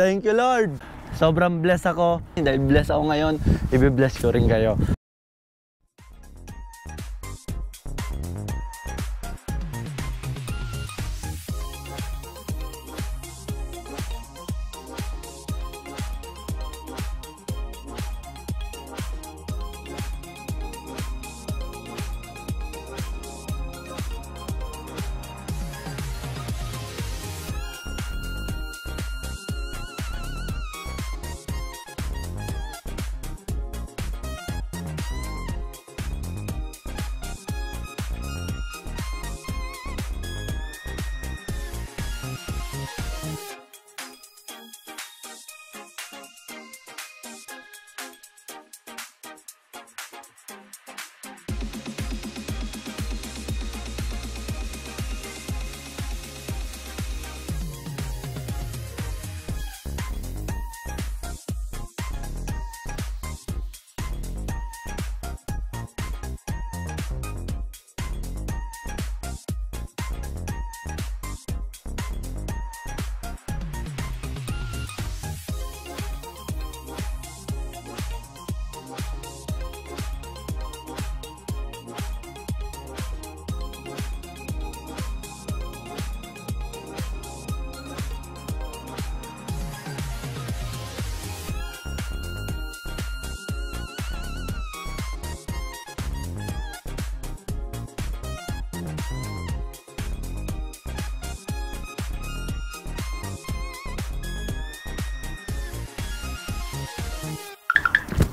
Thank you, Lord. Sobrang bless ako. Dahil bless ako ngayon, i-bless ko rin kayo.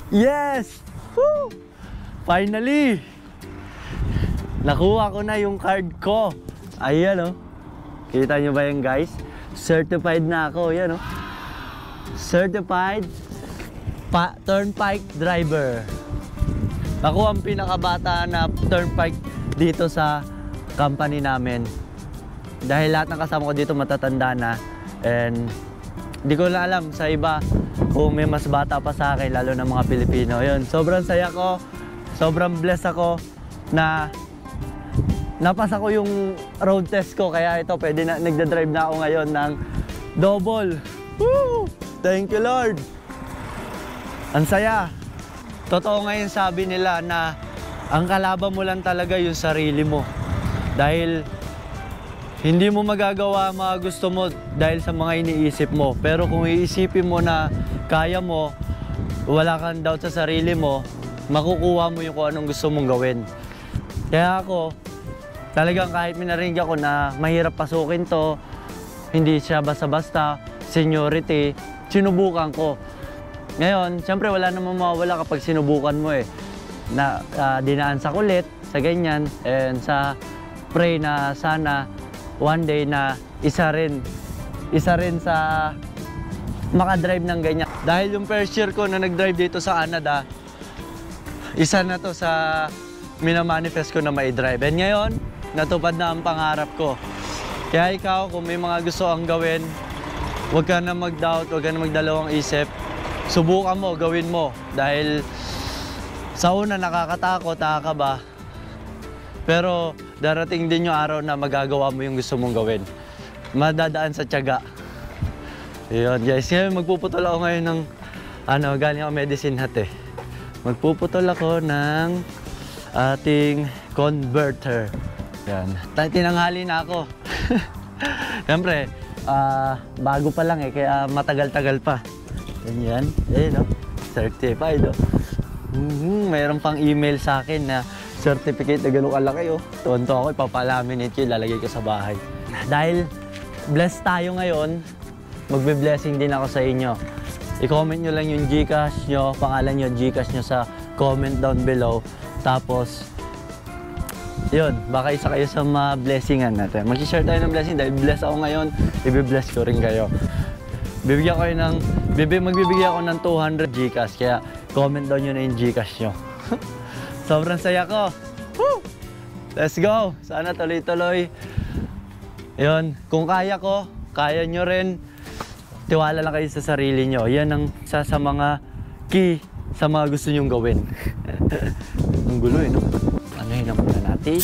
Yes! Woo! Finally! Nakuha ko na yung card ko. Ayan, oh. Kita nyo ba yan, guys? Certified na ako. Yan, oh. Certified Turnpike Driver. Ako ang pinakabata na Turnpike dito sa company namin. Dahil lahat ng kasama ko dito matatanda na. And di ko na alam sa iba kung may mas bata pa sa akin, lalo na mga Pilipino. Yun, sobrang saya ko, sobrang blessed ako na napasa ko yung road test ko. Kaya ito, pwede na, nagda-drive na ako ngayon ng double. Woo! Thank you, Lord. Ang saya. Totoo ngayon sabi nila na ang kalaban mo lang talaga yung sarili mo. Dahil hindi mo magagawa mga gusto mo dahil sa mga iniisip mo. Pero kung iisipin mo na kaya mo, wala kang doubt sa sarili mo, makukuha mo yung kung anong gusto mong gawin. Kaya ako, talagang kahit minaringga ko na mahirap pasukin to, hindi siya basta-basta, seniority, sinubukan ko. Ngayon, siyempre wala namang mawawala kapag sinubukan mo eh. Na, dinaan sa kulit, sa ganyan, and sa pray na sana one day na isa rin sa makadrive ng ganyan. Dahil yung first year ko na nag-drive dito sa Canada, isa na to sa minamanifest ko na mai-drive. And ngayon, natupad na ang pangarap ko. Kaya ikaw, kung may mga gusto kang gawin, huwag ka na mag-doubt, huwag ka na magdalawang isip. Subukan mo, gawin mo. Dahil sa una nakakatakot, nakakaba. Pero darating din yung araw na magagawa mo yung gusto mong gawin. Madadaan sa tiyaga. Yun guys, ngayon magpuputol ako ngayon ng galing ako Medicine Hat eh. Magpuputol ako ng ating converter. Yan. Tinanghali na ako. Siyempre, bago pa lang eh, kaya matagal-tagal pa. Ganyan. Ayun, no? Certified, oh. Mayroon pang email sa akin na certificate na gano'ng kalaki, oh. Tuwan-tuwa ako, ipapalaminate ko, ilalagay ko sa bahay. Dahil blessed tayo ngayon, magbe-blessing din ako sa inyo. I-comment nyo lang yung Gcash nyo, pangalan nyo, Gcash nyo sa comment down below. Tapos, yun, baka isa kayo sa mga blessingan natin. Mag-share tayo ng blessing dahil bless ako ngayon, i-bless ko rin kayo. Magbibigay ako ng 200 Gcash, kaya comment down nyo na yung Gcash nyo. Sobrang saya ko. Woo! Let's go! Sana tuloy-tuloy. Yun, kung kaya ko, kaya nyo rin. Tiwala lang kayo sa sarili nyo. Yan ang isa sa mga key sa mga gusto nyong gawin. Ang gulo eh, no? Anuhin na muna natin.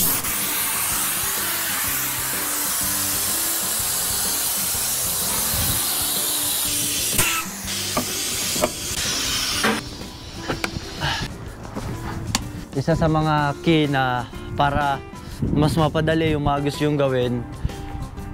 isa sa mga key na para mas mapadali yung mga gusto yung gawin,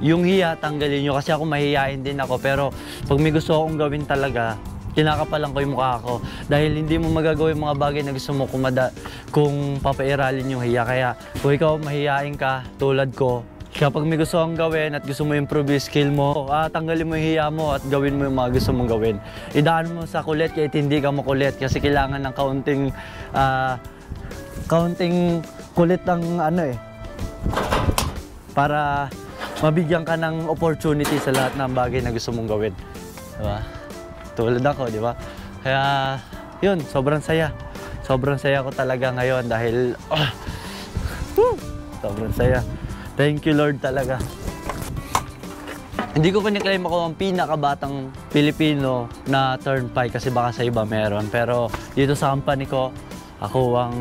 yung hiya, tanggalin nyo. Kasi ako mahihiyain din ako, pero pag may gusto akong gawin talaga, kinakapalan ko yung mukha ko. Dahil hindi mo magagawa yung mga bagay na gusto mo kung papairalin yung hiya. Kaya kung ikaw mahihiyain ka, tulad ko, kapag may gusto kang gawin at gusto mo improve yung skill mo, tanggalin mo yung hiya mo at gawin mo yung mga gusto mong gawin. Idaan mo sa kulit kahit hindi ka makulit, kasi kailangan ng kaunting kulit ng para mabigyan ka ng opportunity sa lahat ng bagay na gusto mong gawin. Diba? Tulad ako, di ba? Kaya, yun, sobrang saya. Sobrang saya ko talaga ngayon dahil, sobrang saya. Thank you, Lord, talaga. Hindi ko kiniklaim ako ang pinakabatang Pilipino na turnpike kasi baka sa iba meron. Pero dito sa company ko, ako ang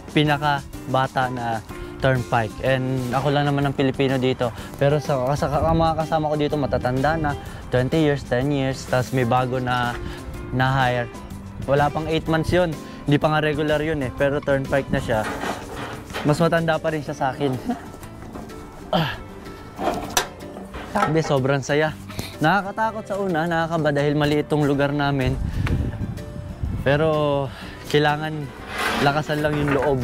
pinakabata na turnpike. And ako lang naman ang Pilipino dito. Pero sa mga kasama ko dito, matatanda na. 20 years, 10 years. Tapos may bago na hire. Wala pang 8 months yun. Hindi pa nga regular yun eh. Pero turnpike na siya. Mas matanda pa rin siya sa akin. Sabi, sobrang saya. Nakakatakot sa una, nakakaba dahil maliit tong lugar namin. Pero kailangan lakasan lang yung loob.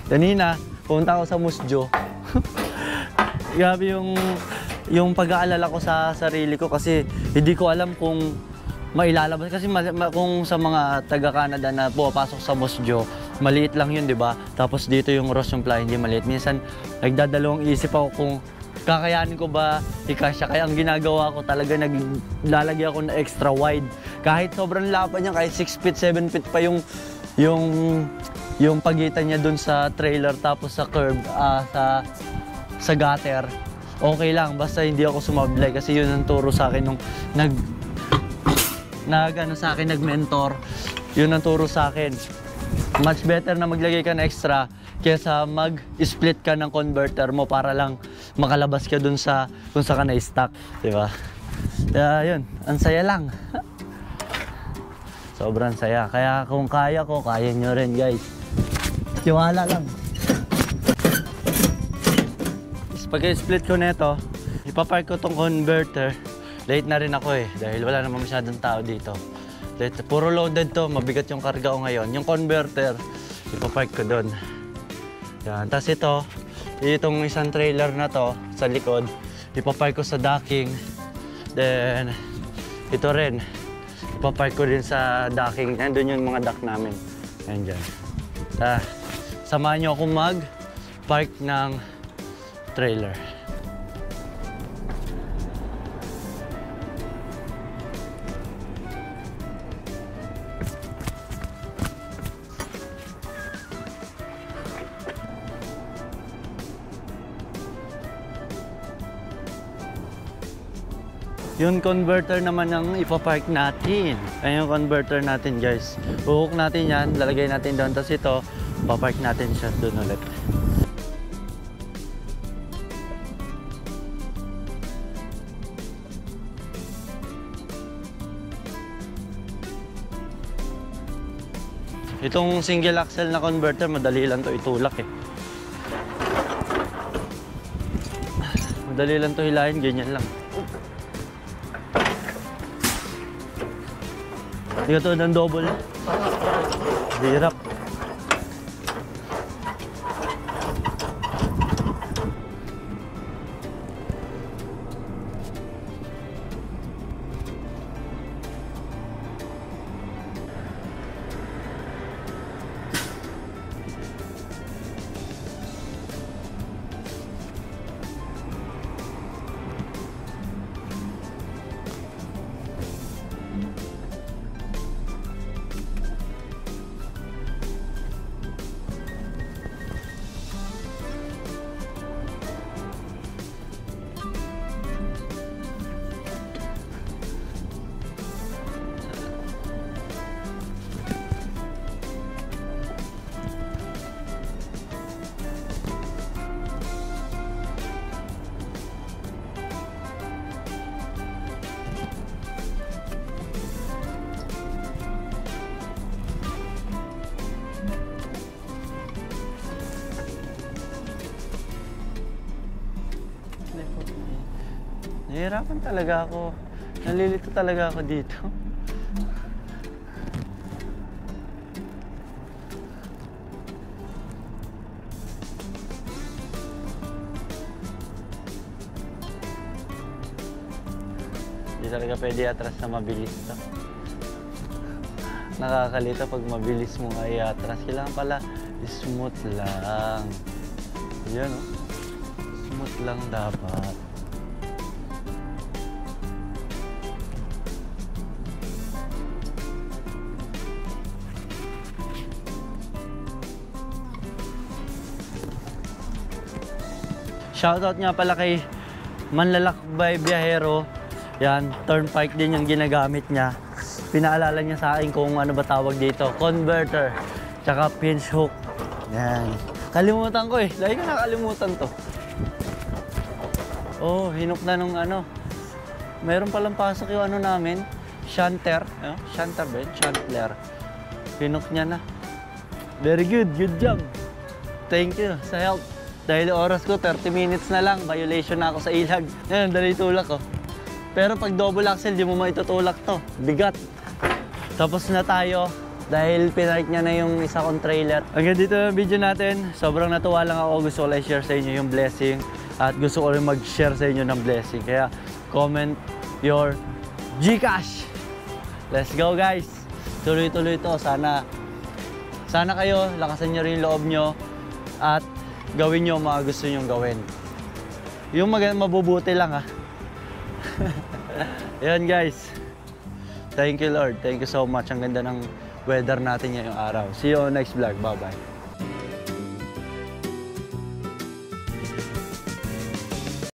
Kanina, pumunta ako sa Musjo. Grabe yung pag-aalala ko sa sarili ko kasi hindi ko alam kung mailalabas. Kasi kung sa mga taga-Canada na pumapasok sa Musjo, maliit lang yun, di ba? Tapos dito yung Rosyong Pla, hindi maliit. Minsan, nagdadalawang isip ako kung kakayanin ko ba ikasya. Kaya ang ginagawa ko talaga, naglalagay ako na extra wide. Kahit sobrang lapad niya, kahit 6 feet, 7 feet pa yung pagitan niya dun sa trailer tapos sa curb, sa gutter. Okay lang, basta hindi ako sumablay kasi yun ang turo sa akin nung nag-mentor. Yun ang turo sa akin. Much better na maglagay ka ng extra kaysa mag-split ka ng converter mo para lang makalabas ka dun sa kung saan ka na-stuck, di ba? Kaya yun, ang saya lang. Sobrang saya. Kaya kung kaya ko, kaya nyo rin, guys. Tiwala lang. Pag-split ko nito, ipapark ko tong converter. Late na rin ako eh, dahil wala naman masyadong tao dito. Puro loaded to, mabigat yung karga ko ngayon. Yung converter, ipapark ko doon. Yan. Tapos itong isang trailer na to sa likod, ipapark ko sa docking. Then, ito rin, ipapark ko din sa docking. Nandun yung mga dock namin. Yan dyan. Samahan nyo akong mag-park ng trailer. Yung converter naman ang ipapark natin. Ayan yung converter natin, guys. Huhook natin yan, lalagay natin doon. Tapos ito, ipapark natin siya doon ulit. Itong single axle na converter, madali lang to itulak eh. Madali lang to hilahin, ganyan lang. Hindi ka to ng double. Hirap. Nahihirapan talaga ako. Nalilito talaga ako dito. Hindi talaga pwede atras na mabilis to. Nakakalito pag mabilis mo ay atras. Kailangan pala smooth lang. Yan o. Smooth lang dapat. Shoutout nga pala kay Manlalakbay Biyahero. Yan, turnpike din yung ginagamit niya. Pinaalala niya sa akin kung ano ba tawag dito. Converter, tsaka pinch hook. Yan. Kalimutan ko eh. Lagi ko nakalimutan to. Oh, hinok na nung ano. Mayroon palang pasok yung ano namin. Shunter. Shunter ba yun? Shunter. Hinok niya na. Very good. Good job. Thank you sa help. Dahil oras ko, 30 minutes na lang. Violation na ako sa ilag. Yan, dali tulak ko. Pero pag double axle, di mo maitutulak to. Bigat. Tapos na tayo. Dahil pinark niya na yung isa kong trailer. Hanggang dito yung video natin. Sobrang natuwa lang ako. Gusto ko lang i-share sa inyo yung blessing. At gusto ko rin mag-share sa inyo ng blessing. Kaya comment your Gcash. Let's go guys. Tuloy-tuloy to. Sana kayo, lakasan nyo rin yung loob nyo. At gawin nyo mga gusto nyong gawin. Yung mabubuti lang ha. Ayan guys. Thank you Lord. Thank you so much. Ang ganda ng weather natin ngayong araw. See you on next vlog. Bye bye.